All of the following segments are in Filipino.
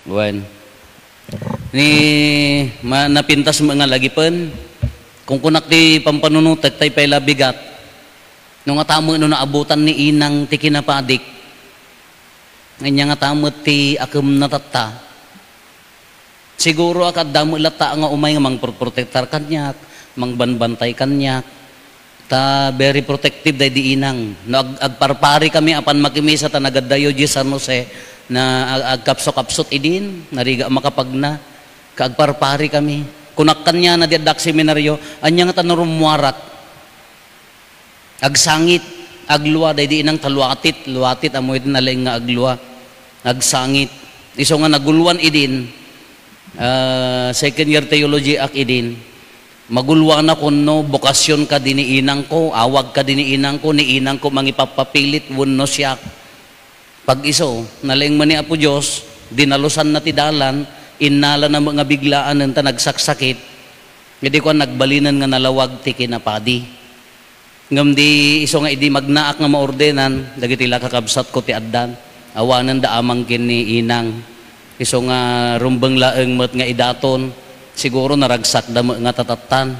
Buwan. Ni napintas mga lagipan. Kung kunak ti pampanunutek tay payla bigat. Nung atamo no naabutan ni inang ti kinapadik. Nganya nga tamo ti akem natata. Siguro akad damo lata nga umay nga mangprotektar kanyak, mangbanbantay kanyak. Ta very protective day di inang. No agparpari kami apan makimisa ta nagadayo di San Jose na agkapso-kapsot idin, nariga makapagna. Kaagparpari kami. Kunakkan niya na diadak seminaryo, anya nga tanurumuarat. Agsangit, agluwa, day di inang talwatit, luwatit, amoy din nalang nga agluwa. Agsangit. Iso nga naguluan idin, second year theology ak idin, maguluan ako no, bokasyon ka dini inang ko, awag ka dini inang ko, ni inang ko mangipapapilit, wunno siya. Pag iso, nalang mani apo Diyos, dinalusan na ti dalan, inala na mga biglaan ng nagsaksakit, hindi ko nagbalinan nga nalawag ti kinapadi. Ngam di iso nga idi magnaak nga maordenan, dagiti la kakabsat ko ti addan, awanan da amang kini inang. Iso nga rumbeng laeng met nga idaton, siguro naragsak da nga tatatan.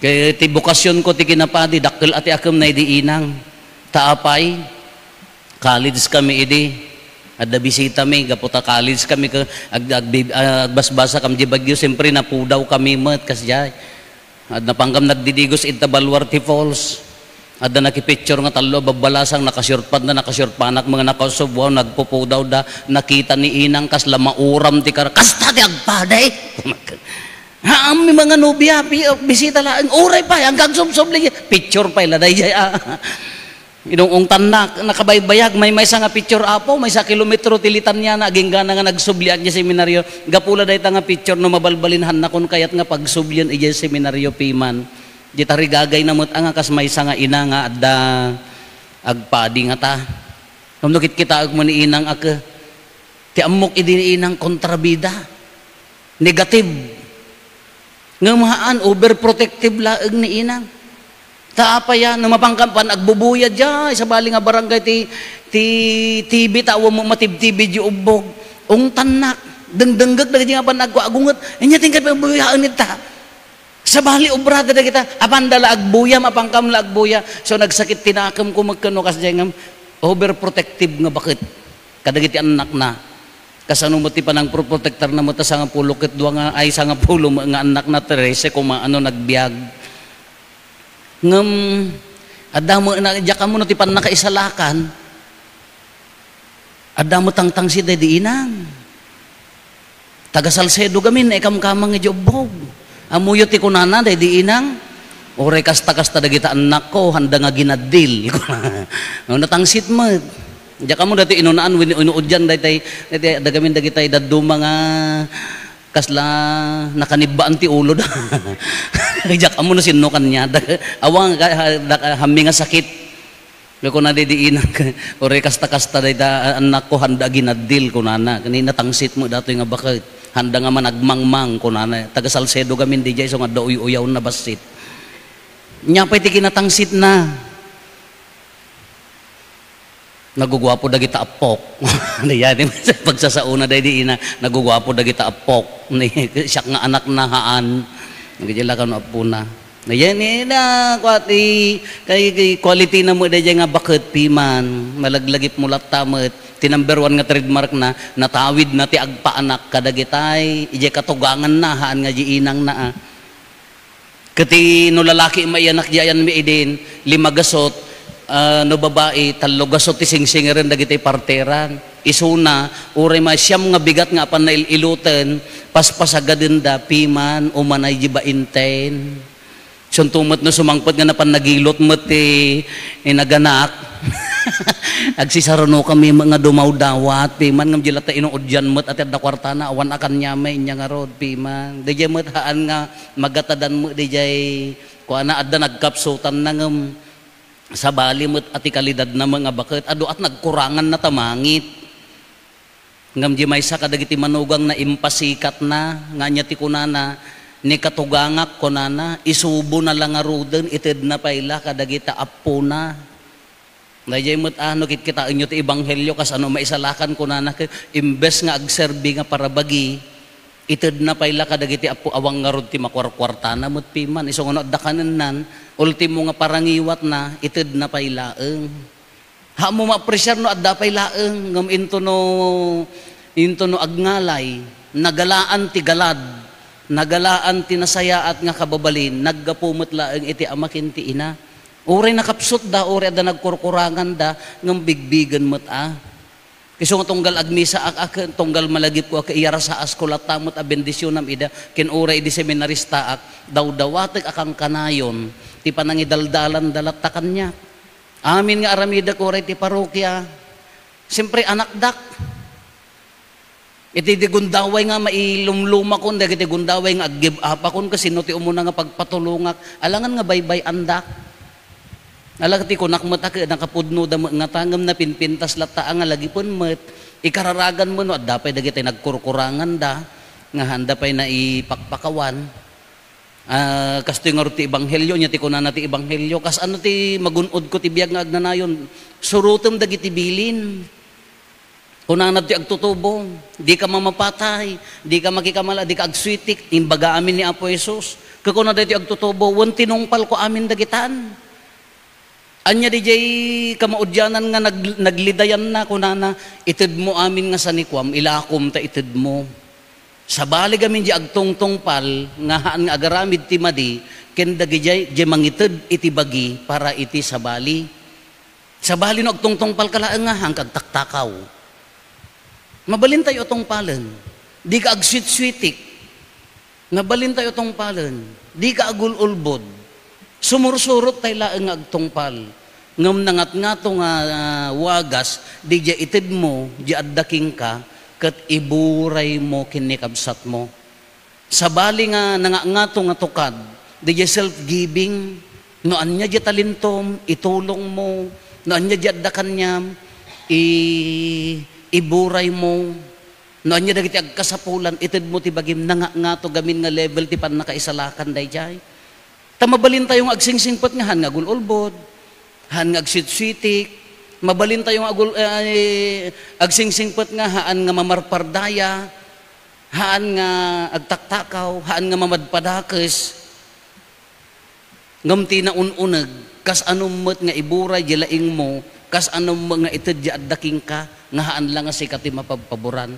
Kaya ti bukasyon ko ti kinapadi, dakkel ati akem na idi inang, taapay, college kami idi, ada bisita mi gaputa college kami ke agbasbasa kam di Bagyo siyempre napudaw kami met kasjay ad napanggam nagdidigos ita Baluarte Falls ada nakipicture nga talo babalasang nakasyurtpad na nakasyurtpanak mga nakasubuaw nagpupudaw da nakita ni inang kas lamauram ti kar kasta ti agpaday ha mi mga nobya bisita la oray pa hanggang subsubli picture pa ila day inong tanak nakabaybayag may sa nga picture apo may sa kilometro tilitan niya na aging gana nga nagsublian niya seminaryo gapula day ta nga picture no mabalbalinhan na kun kayat nga pagsublian ija seminaryo piman di tarigagay na mut nga kas may sa nga ina nga adda agpadi nga ta namnukit kita ag mo ni inang ak ti amok idi inang kontrabida negative nga mahaan overprotective laeng ni inang taapa yan, nung mapangkampan, agbubuyad dyan, sa bali nga barangay ti TV, tawa mo matib-TV di ubog, ung tanak, dengdenggag na nga pa nagkuagungot, inya tingkat pa buyaan nita. Sa bali obrada na kita, apandala agbuya, mapangkam la agbuya, so nagsakit tinakam ko magkano kasi dyan, overprotective nga bakit, kadagiti anak na, kasano mo ti pa nang protektar na mo ta sa nga pulo, kitdwa nga, ay sa nga pulo, nga anak na Terese, kung maano nagbiag, ngam adamo na diya kamo no ti pan nakaisalakan adamo tangtang si di inang taga Salcedo gamin kamkamang nga jobbog amuyo ti kunana di inang ore kasta dagita anak ko handa nga ginadil no natangsit mo diya kamo dati inunaan inuudyan daytay dagamin dagitay daduma nga kasla nakanibaan ti ulo da jak amo na sinukan niya awang hami nga sakit ko na didiin ore kasta da anak ko handa ginadil ko nana kanina tangsit mo dato nga bakit handa nga managmangmang ko nana taga Salcedo gamin di jay so nga uyaw na basit nya pay ti kinatangsit na nagugwapo dagita apok diyan pagsasauna day di ina nagugwapo dagita apok ni siya nga anak na haan nagijala kan apuna na yan na kwati kay quality na mo day nga bakit piman malaglagip mo latamet ti number 1 nga trademark na natawid na ti agpaanak kadagitay ije katugangan na haan nga ji inang na kati no lalaki may anak diyan mi idin 5 gasot no babae talogasot ti singsingeran dagiti parteran isuna uray ma siyam nga bigat nga apan naililuten paspasagadin da piman umanay jiba inten suntumet no sumangpot nga napan nagilot met ti naganak agsisaruno kami mga dumaw dawat piman ngam jilata inuudyan met at da kwartana awan akan nyamay nya nga rod piman dejay met haan nga magatadan mo dejay kuana adda nagkapsutan na ngam sa bali mo at ikalidad na mga bakit ado at nagkurangan na tamangit ngam di may sa kadagiti manugang na impasikat na nga niya ti kunana ni katugangak kunana isubo na lang aruden ited na paila kadagita apo na Dayjay met ano kit kita inyo ti ebanghelyo kas ano maisalakan ko na imbes nga agserbi nga para bagi ited na payla kadagiti apo awang nga rod ti makwarkwarta na met piman iso nga adda kanen ultimo nga parangiwat na ited na paylaeng. Ha mo ma-appreciate no adda paylaeng ngem into no agngalay nagalaan ti galad nagalaan ti nasaya at nga kababalin naggapumet laeng iti amakin ti ina. Uray nakapsot da, uray da nagkurkurangan da, ng bigbigan mo't Kiso nga tunggal agmisa ak tunggal malagip ko ak iyara sa askulat tamot a bendisyon nam ida, kin uray di seminarista ak, daw-dawatek akang kanayon, ti panangidaldalan dalat ta kanya. Amin nga aramida ko uray ti parokya, siyempre anak dak. Iti di gundaway nga mailumluma kon, dagiti gundaway nga ag-give up akon, kasi no ti umuna nga pagpatulungak, alangan nga baybay andak. Alagti ko nakmata ka nakapudno da nga tangam na pinpintas lata nga lagi pun met ikararagan mo no at dapay dagiti nagkurkurangan da nga handa pay na ipakpakawan kasto nga ti ebanghelyo nya ti kunana ti ebanghelyo kas ano ti magunod ko ti biag nga agnanayon surutem dagiti bilin kunana ti agtutubo di ka mamapatay di ka makikamala di ka agswitik imbaga amin ni Apo Jesus kakuna dati agtutubo wan tinungpal ko amin dagitan. Anya di jay kamaudyanan nga naglidayan na kunana ited mo amin nga sanikwam ilakom ta ited mo. Sabali gamin di agtungtong pal nga haan nga agaramid ti madi ken dagi jay mangited iti bagi para iti sabali. Sabali no agtungtong pal kalaeng nga hangkag taktakaw. Mabalin tayo tong palen. Di ka agswit-switik. Mabalin tayo tong palen. Di ka agululbod. Sumursurot tayo laeng agtungpal. Ngam nangat nga to nga wagas, di dya itid mo, di addaking ka, kat iburay mo kinikabsat mo. Sabali nga nga to nga tukad, di dya self-giving, noan niya dya talintom, itulong mo, noan niya dya addakan niya, iburay mo, noan niya dagiti agkasapulan, itid mo tibagim, nga to gamin nga level, ti pan nakaisalakan day jay. Tamabalin tayong agsingsingpot nga han nga gululbod, han nga agswit-switik, mabalin tayong agsingsingpot nga haan nga mamarpardaya, haan nga agtaktakaw, haan nga mamadpadakes, ngam tinaununag, kas anumot nga iburay jilaing mo, kas anumot nga itadya addaking ka, nga haan lang nga sikati mapagpaboran,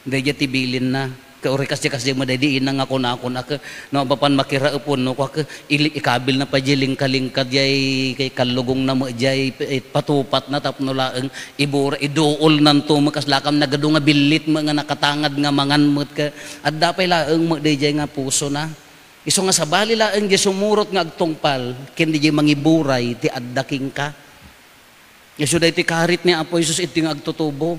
hindi dya tibilin na. Uri kasi madadiin na nga ko na no papan makiraupon no ko ikabil na pa jiling kalingkad jay kay kalugong na mo jay patupat na tapno laeng ibura iduol nanto makas lakam nagadu nga bilit mo nga nakatangad nga mangan mo ka at dapay laeng mo jay nga puso na iso nga sabali laeng jay sumurot nga agtungpal ken di jay mangiburay ti addaking ka iso dayti karit ni Apo Jesus iti nga agtutubo.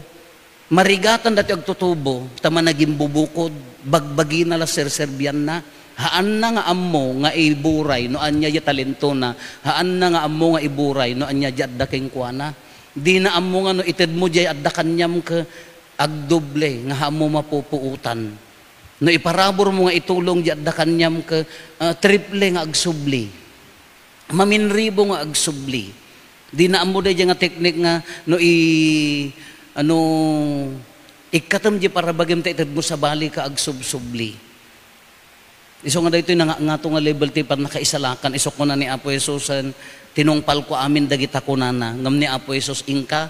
Marigatan dati agtutubo, tama naging bubukod, bagbagi na la serserbian na, haan na nga ammo nga iburay, no anya ya talento na, haan na nga ammo nga iburay, no anya ya addaking kuana. Di na ammo nga no ited mo jay addakan nyam ka agdoble, nga ammo mapupuutan. No iparabor mo nga itulong jay addakan nyam ka triple nga agsubli. Maminribo nga agsubli. Di na ammo day nga teknik nga no ikatam di para bagim ta itad mo sa bali ka agsubsubli. Iso nga dito nga to nga level ti pat nakaisalakan iso ko na ni Apo Jesus tinungpal ko amin dagita ko na ngam ni Apo Jesus ingka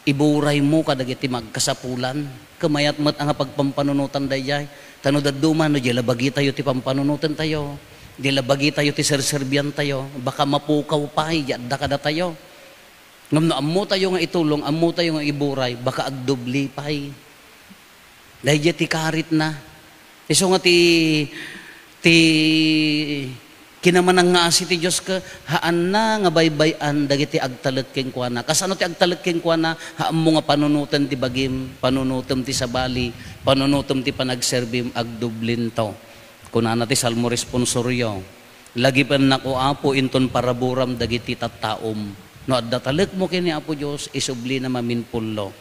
iburay mo kadagiti magkasapulan kamayat met ang pagpampanunutan dayjay tano daduma no di labagi tayo ti pampanunutan tayo di labagi tayo ti serserbian tayo baka mapukaw pa yadda kada tayo. Ngam no ammo tayo nga itulong, ammo tayo nga iburay, baka agdubli pay. Dahil ti karit na. Iso nga ti kinamanang nga si ti Diyos ka, haan na nga baybayan, dagiti agtalag king kuana. Kasano ti agtalag king kuana, haan mo nga panunutan ti bagim, panunutan ti sabali, panunutan ti panagserbim, agdublin to. Kunana ti salmo responsoryo. Lagi pa nako Apo, inton paraburam, dagiti tattaom. No adda talek mo kini Apo Dios isubli na maminpullo.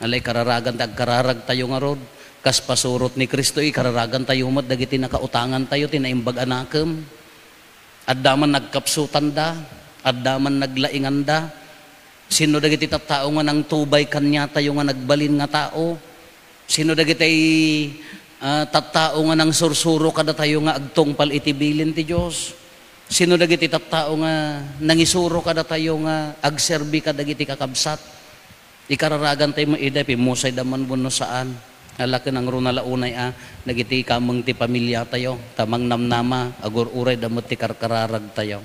Alay kararagan kararag tayo nga rod kas pasurot ni Kristo kararagan tayo mat dagiti nakautangan tayo tinaimbag anakem. Addaman nagkapsutan da, addaman naglaingan da. Sino dagiti tattao nga nang tubay kanya tayo nga nagbalin nga tao? Sino dagiti tattao nga nang sursuro kada tayo nga agtong palitibilin ti Dios? Sino dagiti tattao nga nangisuro kada tayo nga agserbi kadagiti kakabsat? Ikararagan tayo maida pimusay daman buno saan? Alaki ng runalaunay nagiti kamang ti pamilya tayo, tamang namnama, agur uray damot ti karkararag tayo.